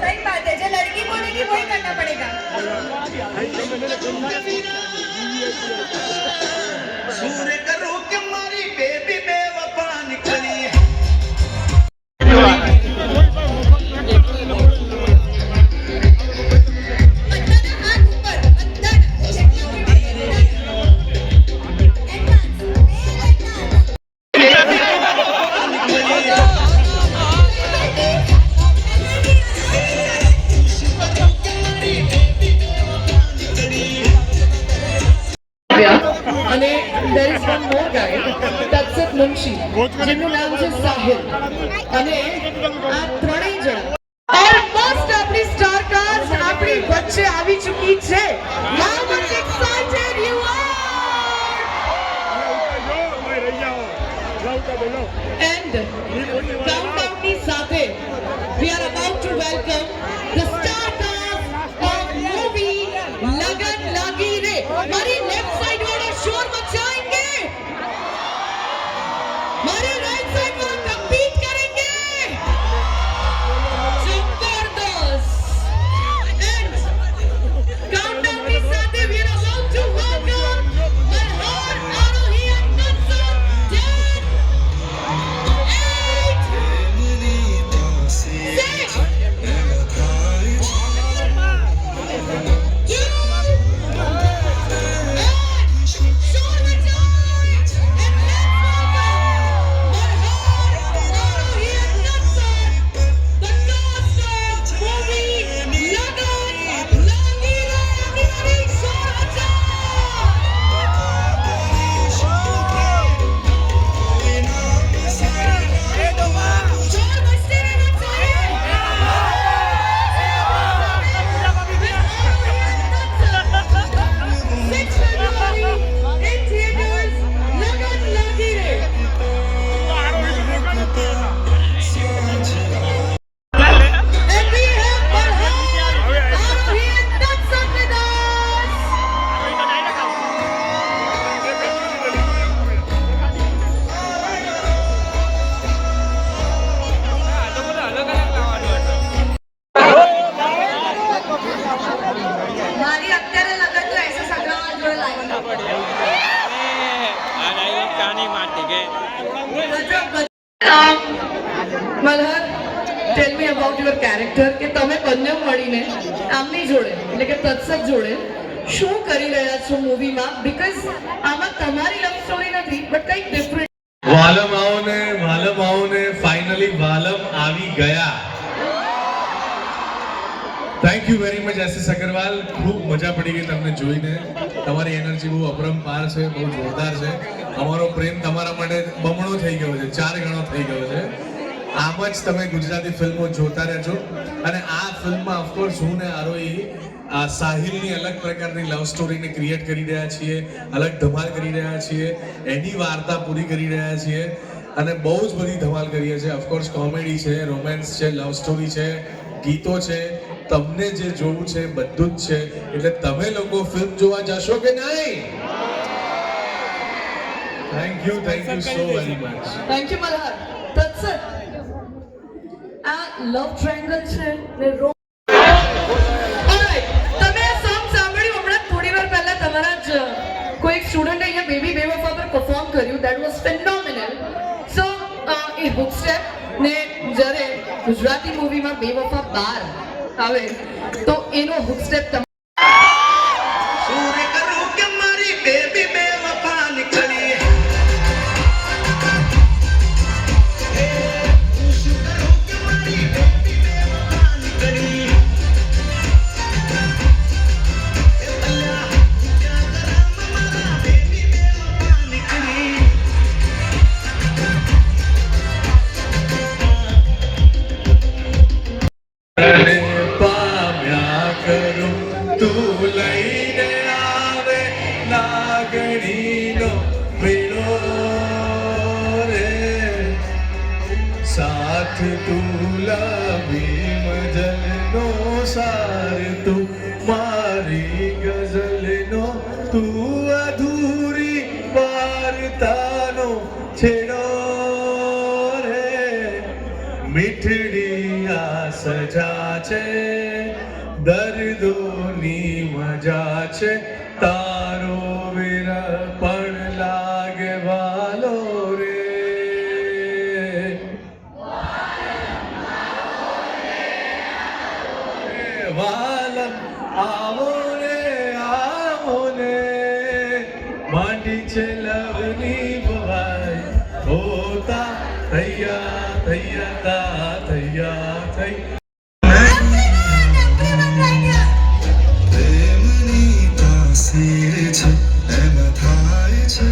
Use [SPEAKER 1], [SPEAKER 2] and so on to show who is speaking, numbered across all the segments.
[SPEAKER 1] सही बात है, जो लड़की बोलेगी वही करना पड़ेगा।
[SPEAKER 2] सूर्य करो कि मारी बेबी बेवफा निकली
[SPEAKER 3] અને there is one more guy, તત્સત Munshi, જેનું નામ છે સાહિલ. અને આ ત્રણેય જણા ઓલમોસ્ટ આપણી સ્ટાર કાસ્ટ આપણી વચ્ચે આવી ચૂકી છે. How much excited you are! And countdown ની સાથે we are about to welcome the star cast of movie लगन लगी रे. हमारी लेफ्ट साइड वाला शोर मचाएंगे, हमारे राइट साइड वाला कंपीट करेंगे. जबरदस्त. And countdown की साथ we are about to welcome Malhar, Arohi and Nansar. 10, Malhar, tell me about your character કે તમે બંને મળીને આમની જોડે એટલે કે તત્સત જોડે શું કરી રહ્યા છો મૂવીમાં? બીકોઝ આમાં તમારી લવ સ્ટોરી નથી બટ કંઈક ડિફરન્ટ.
[SPEAKER 4] વાલમ આવો ને ફાઇનલી વાલમ આવી ગયા. Thank you very much S અગ્રવાલ. ખૂબ મજા પડી ગઈ તમને જોઈને. તમારી એનર્જી બહુ અપરંપાર છે, બહુ જોરદાર છે. અમારો પ્રેમ તમારા માટે બમણો થઈ ગયો છે, 4 ગણો થઈ ગયો છે. આમ જ તમે ગુજરાતી ફિલ્મો જોતા રહેજો. અને આ ફિલ્મમાં ઓફકોર્સ હું ને આરોહી આ સાહિલની અલગ પ્રકારની લવ સ્ટોરીને ક્રિએટ કરી રહ્યા છીએ, અલગ ધમાલ કરી રહ્યા છીએ, એની વાર્તા પૂરી કરી રહ્યા છીએ અને બહુ જ બધી ધમાલ કરીએ છીએ. ઓફકોર્સ કોમેડી છે, રોમેન્સ છે, લવ સ્ટોરી છે, ગીતો છે. તમને જે જોવું છે બધું જ છે. એટલે તમે લોકો ફિલ્મ જોવા જશો કે નહીં? Thank you so very much.
[SPEAKER 3] Thank you Malhar. Tatsat, આ લવ ટ્રાયેંગલ છે ને તમે આ સોંગ સાંભળ્યું હમણાં થોડી વાર પહેલા તમારા જ કોઈ એક સ્ટુડન્ટે અહીંયા બેબી બેવફા પર પરફોર્મ કર્યું. That was phenomenal. સો એ હુક સ્ટેપ ને જ્યારે ગુજરાતી મૂવીમાં બેવફા 12 આવે તો એનો હુક સ્ટેપ
[SPEAKER 2] सूर्य करो कि मारी बेबी बेवफा निकली
[SPEAKER 4] साथ तुला भीम जलनो सार तू मारी गजलनो तू अधूरी वार्तानो छेड़ो रे मिठड़ी સજા છે દર્દોની મજા છે તારો વિરહ પણ લાગે વાલો રે વાલમ આવો ને માંડી છે લવની ભવાઈ હોતા થૈયા થૈયા થૈયા થઈ
[SPEAKER 5] પ્રેમની તાસીર છે એમ થાય છે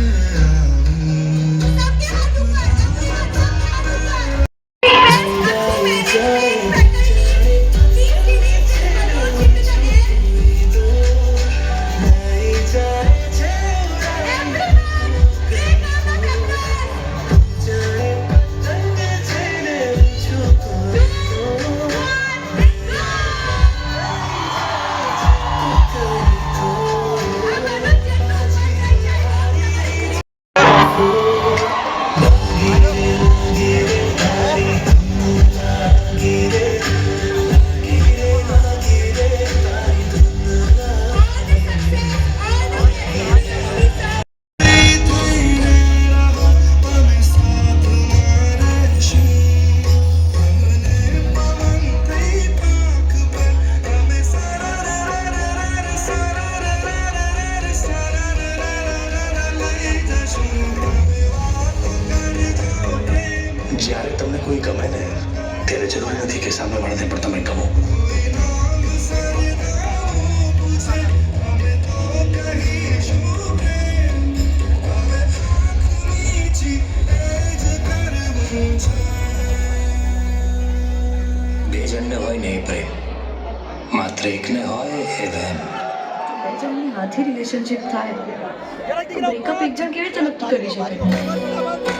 [SPEAKER 6] જ્યારે તમને કોઈ ગમે ને ત્યારે જરૂરી નથી કે સામેવાળાને પણ તમે ગમો બે જણને હોય ને એ પ્રેમ માત્ર એકને હોય એ વહેમ
[SPEAKER 7] બે જણની હાથે રિલેશનશિપ થાય તો બ્રેકઅપ એક જણ કેવી રીતે નક્કી કરી શકે